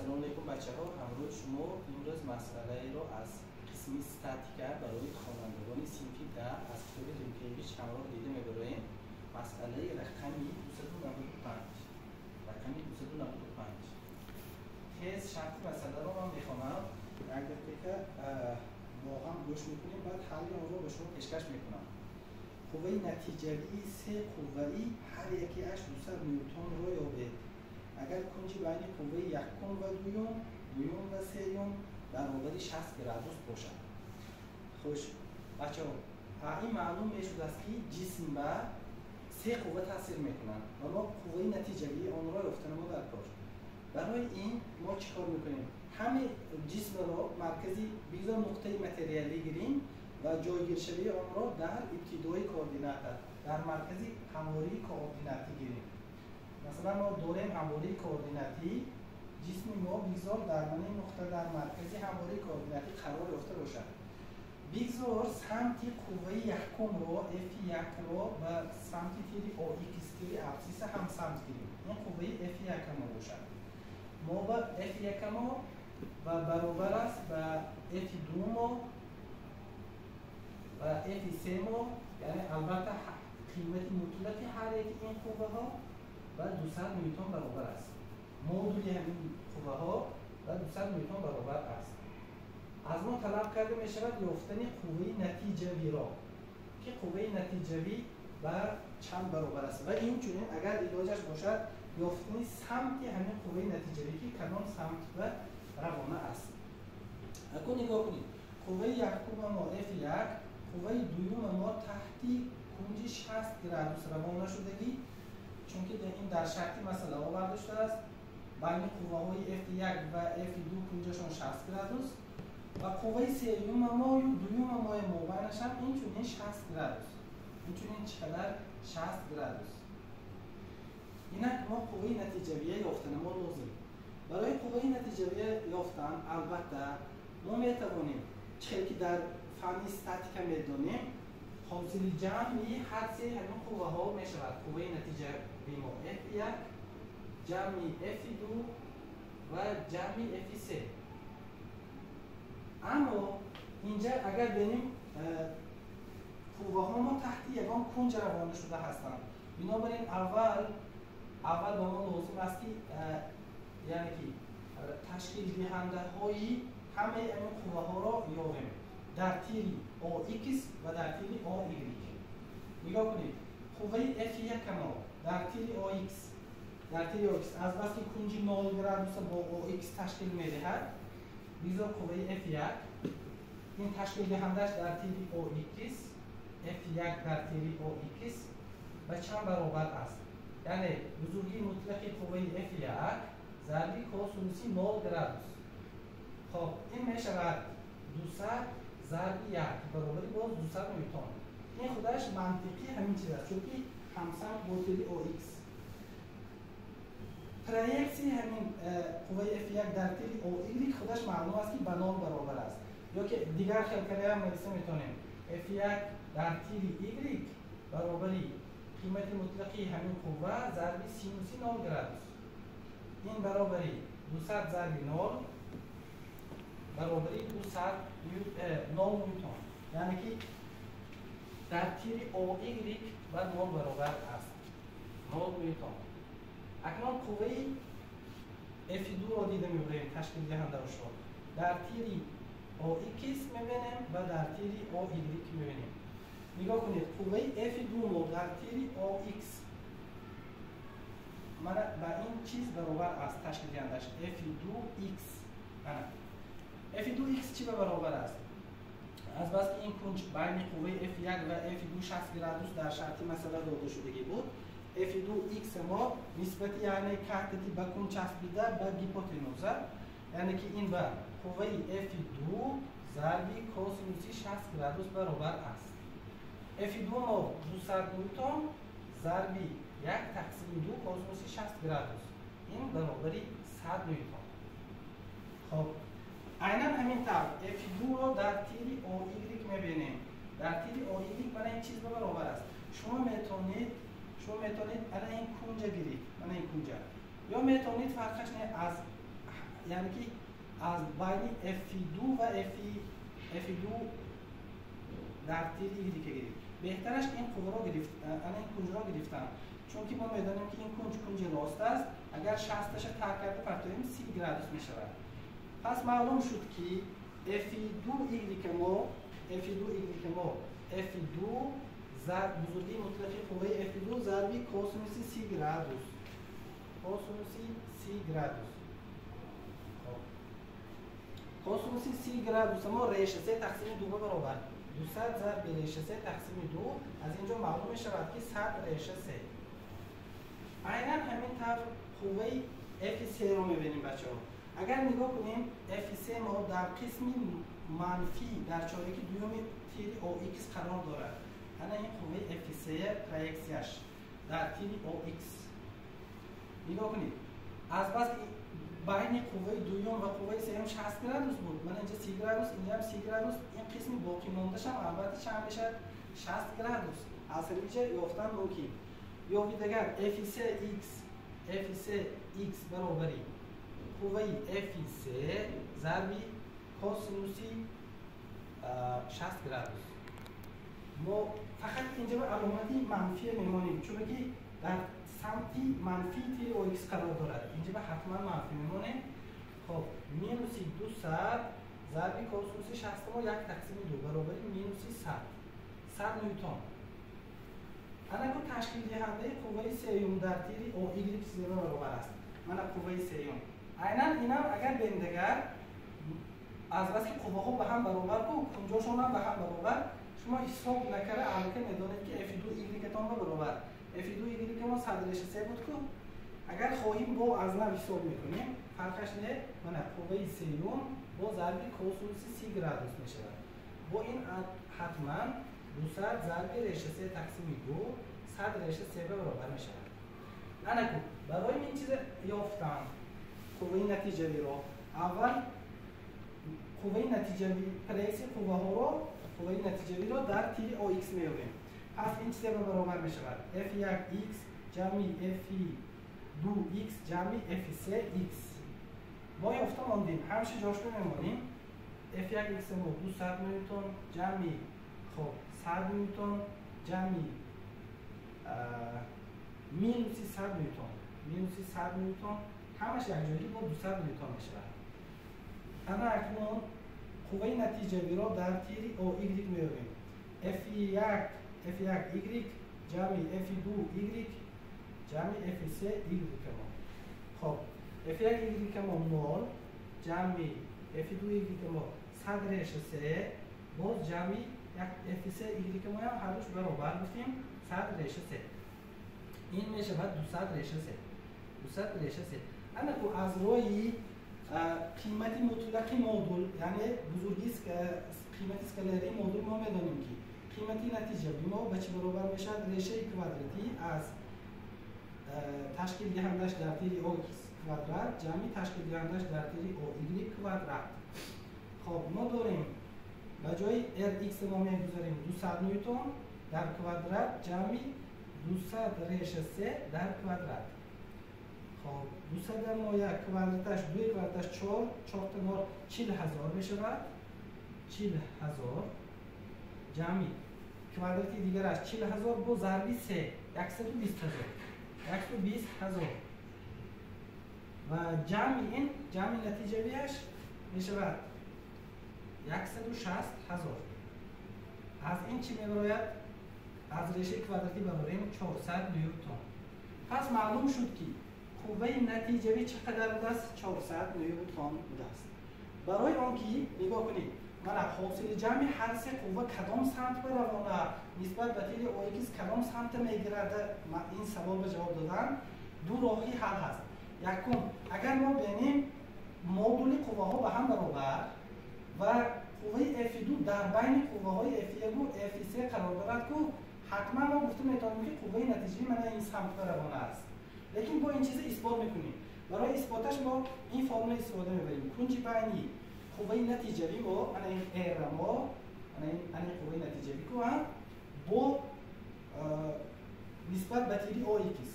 سلام علیکم بچه ها. امروز شما امروز مسئله رو از قسم استاتیکا برای خوانندگان صنف 10 از کتاب ریمکیویچ همراه دیده می‌بریم. مسئله رقمی 295 رقمی 295 تز شرط مسئله رو من میخوام یک دقیقه با هم گوش میکنیم، بعد حل اون رو به شما پیشکش میکنم. قوه نتیجوی سه قوه‌ای هر یکی اش 200 نیوتن رو یابد اگر کنج بین قوه یکم و دوم و سوم برابر 60 گرادوس باشد. خوش بچه ها، این معلوم میشد است که جسم به سه قوه تاثیر میکنند و ما قوه نتیجوی آن را یافتن ما در کار. برای این ما چیکار میکنیم؟ همه جسم را مرکزی بگذار نقطه متریالی گیریم و جایگیرشوی آن را در ابتدای کوردینات در مرکزی همواری کوردیناتی گیریم. مثلا ما داریم همواری کوردیناتی، جسم ما بگذار در این نقطه در مرکزی همواری کوردیناتی قرار یافته باشد. بگذار سمت قوه یکم را F1 را به سمت تیری AX تیری ابسیس هم سمت گیریم. این قوه F1 باشد. ما با F1 و برابر است به F2 و F3 یعنی البته قیمت مطلق هر یک این قوه ها و 200 نیوتن برابر است. مودولی همین قوه ها و 200 نیوتن برابر است. از ما طلب کرده می شود یافتن قوه نتیجوی را که قوه نتیجوی بر چند برابر است و این چنین اگر علاجش باشد یافتن سمت همین قوه نتیجوی که کدام سمت و روانه است. اکنون نگاه کنید، قوه یکم ما F1، قوه دوم ما تحتی کنج 60 گرادوس روانه شدگی، چون که در شرطی مسئله ها برداشته است. بین قوه های F1 و F2 کنجشان 60 گرادوس و قوه سوم ما و دوم ما بینش هم این چنین 60 گرادوس. این چنین چقدر 60 گرادوس. اینک ما قوه نتیجویه یافتن ما لازم. برای قوه نتیجویه یافتن البته ما میتوانیم چه که در فن استاتیکا میدونیم حاصل جمعی هر سه همین قوه ها می شود. قوه نتیجوی ما F1 جمعی F2 و جمعی F3. اما اینجا اگر ببینیم قوه ها ما تحت یگان کنج روانه شده هستند، بنابراین اول با ما لازم است که یعنی که تشکیل دهنده های همه این قوه ها را یابیم در تیر AX و در تیر AY. نگاه کنید، قوه F1 ما در تیر AX از بس که کنج 0 گرادوس با AX تشکیل می‌دهد، بگذار قوه F1 این تشکیل دهندش در تیر AX F1 در تیر AX به چند برابر است؟ یعنی بزرگی مطلق قوه F1 ضربی کوسینوسی 0 گرادوس. خب این میشود 200 ضربی 1 برابر باز 200 نیوتن. این خودش منطقی همین چیز است، چون که همسان با تیر AX. پرایکسی همین قوه F1 در تیر AY خودش معلوم است که به 0 برابر است. یا که دیگر خیلی هم میتونیم F1 در تیر Y برابری قیمت مطلقی همین قوه ضربی سینوسی 0 گرادوس. این برابری 200 ضربی 0 برابری 200 نیوتن. یعنی که در تیر AY و 0 برابر است. 0 نیوتن. اکنون قوه F2 را دیده می‌بریم تشکیل دهنده را در تیر AX می‌بینیم و در تیر AY می‌بینیم. نگاه کنید، قوه F2 ما در تیر AX من با این چیز برابر است تشکیل دهندش F2X. F2X چی برابر است؟ از بس که این کنج بین قوه F1 و F2 60 گرادوس در شرطی مسئله داده شدگی بود، F2X ما نسبت یعنی کاتتی به کنج چسبیده به هیپوتنوزه، یعنی که این به قوه F2 ضربی کوسینوسی 60 گرادوس برابر است. F2 ما 200 نیوتن ضربی 1 تقسیم 2 کوسینوسی 60 گرادوس. این برابری 100 نیوتن. خب عیناً همین طور F2 را در تیر AY می‌بینیم. در تیر AY برای این چیز برابر است. شما میتونید الان این کنجا گیرید، این کنجا، یا میتونید فرقش نه از یعنی که از بین F2 و F2 در تیر ایگری که گرفت. بهترش این قوه را گرفت، این کنج را گرفتم، چون که ما میدانیم که این کنج راست است. اگر 60 ترک کرده پرتویم 30 گرادوس می شود. پس معلوم شد که F2 ایگری که ما F2 بزرگی مطلقی قوه F2 ضربی کوسینوس 30 گرادوس. کوسینوس 30 گرادوس ما ریشه 3 تقسیم 2 برابر 200 ضرب ریشه 3 تقسیم 2. از اینجا معلوم می شود که 100 ریشه 3. عیناً همین طور قوه F3 رو می‌بینیم بچه‌ها. اگر نگاه کنیم F3 ما در قسم منفی در چارگی دوم تیر OX قرار دارد. این قوه F3 پرویکسیاش در تیر OX. نگاه کنید. از بس بین قوه دوم و قوه سوم 60 گرادوس بود. من اینجا 30 گرادوس، اینجا هم 30 گرادوس. این قسم باقی مانده شم البته چند میشه؟ 60 گرادوس. از اینجا یافتن ممکن. یا دیگر F3x برابری قوه F3 ضرب کوسینوس 60 گرادوس. ما فقط اینجا به علامتی منفی میمانیم، چون که در سمت منفی تیر OX قرار دارد. اینجا به حتما منفی میمانیم. خب مینوس 200 ضرب کوسینوس 60 ما 1 تقسیم 2 برابر مینوس 100 نیوتن. انا کو تشکیل دهنده قوه سیوم در تیر OY برابر است. من قوه سیوم. عیناً اینا اگر بندگر از بس که قوه ها به هم برابر بود، کنجاشون هم به هم برابر، شما حساب نکرده البته میدونید که F2 ایگریکتان با برابر F2 ایگریک ما 100 ریشه 3 بود که اگر خواهیم با از نو حساب میکنیم فرقش نه، من قوه سیوم با ضرب کوسینوس 30 گرادوس میشه. با این حتما 200 ضرب ریشه 3 تقسیم 2 100 ریشه 3 برابر میشه. نه برای این چیز یافتم قوه نتیجه رو اول قوه نتیجه پریس قوه ها رو قوه نتیجه رو در تیر OX میابیم. پس این چیز برابر می شود F1x جمعی F2x جمعی F3x. ما یافتم آندیم همشه جاش رو میمونیم. F1x ما 200 نیوتن جمعی خب 100 نیوتن جمعی مینوس 100 نیوتن همش یک جایی با 200 نیوتن می شود. اما اکنون قوه نتیجه را در تیر OY میابیم. F1y جمعی F2y جمعی F3y ما. خب F1y ما 0 جمعی F2y ما 100 ریشه 3 باز جمعی F3y ما هم هر دوش برابر گفتیم 100 ریشه 3. این میشه بعد 200 ریشه 3. اما تو از روی قیمت مطلق مودول یعنی بزرگی قیمت اسکالری مودول ما میدانیم که قیمتی نتیجه ما به چه برابر میشه؟ ریشه کوادراتی از تشکیل دهندش در تیر OX کوادرات جمعی تشکیل دهندش در تیر OY کوادرات. خب ما داریم به جای Rx ما میگذاریم 200 نیوتن در کوادرات جمعی 200 ریشه 3 در کوادرات. خب 200 در ما یک کوادراتش 2 کوادراتش 4 تا 40,000 می شود. 40,000 جمعی کوادراتی دیگرش 40,000 با ضرب 3 120,000 و جمعی نتیجه بیش می شود 160,000. از این چی می باید؟ از ریشه کوادراتی ببریم 400 نیوتن. پس معلوم شد که قوه نتیجه چقدر بوده است؟ 400 نیوتن بوده است. برای آنکه نگاه کنید من حاصل جمع هر سه قوه کدام سمت بروانه نسبت به تیر OX کدام سمت میگیرد، این سوال به جواب دادن دو راهی حل هست. یکم اگر ما ببینیم مودول قوه ها به هم برابر و قوه F2 در بین قوه های F1 و F3 قرار دارد که حتما ما گفته میتونیم که قوه نتیجه من این سمت روانه است. لیکن با این چیز اثبات میکنیم. برای اثباتش ما این فرمول استفاده میبریم. کنج بینی قوه نتیجه ما من این R ما من این قوه نتیجه کو هم با نسبت به تیر OX.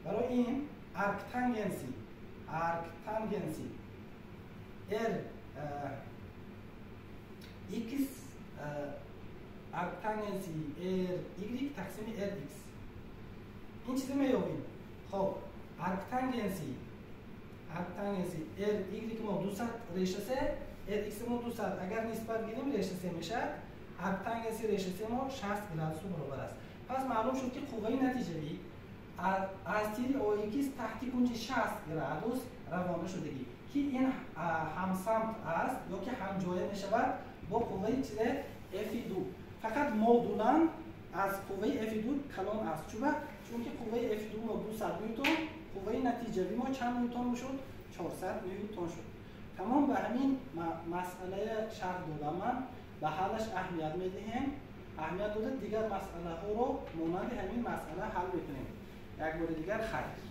برای این ارک تانجنسی r x arctangency r y تقسیم r x این چیزی میابیم. خب arctangency r y ما 200 ریشه 3 r x ما 200 اگر نسبت گیریم ریشه 3 میشه. arctangency ریشه 3 ما 60 گرادس برابر است. پس معلوم شد که قوه نتیجوی از تیر او ایکس تحت کنج 60 گرادس روانه شدگی که این همسمت است یا که هم جایه می شود با قوه چیزه F2. فقط مودولان از قوه F2 کلان است. چون که قوه F2 ما 200 نیوتن، قوه نتیجوی ما چند نیوتن شد؟ 400 نیوتن شد. تمام به همین مسئله شرح دادم من به حلش اهمیت میدهیم. اهمیت داده دیگر مسئله ها رو مانند همین مسئله حل بکنیم. یک بار دیگر خیر.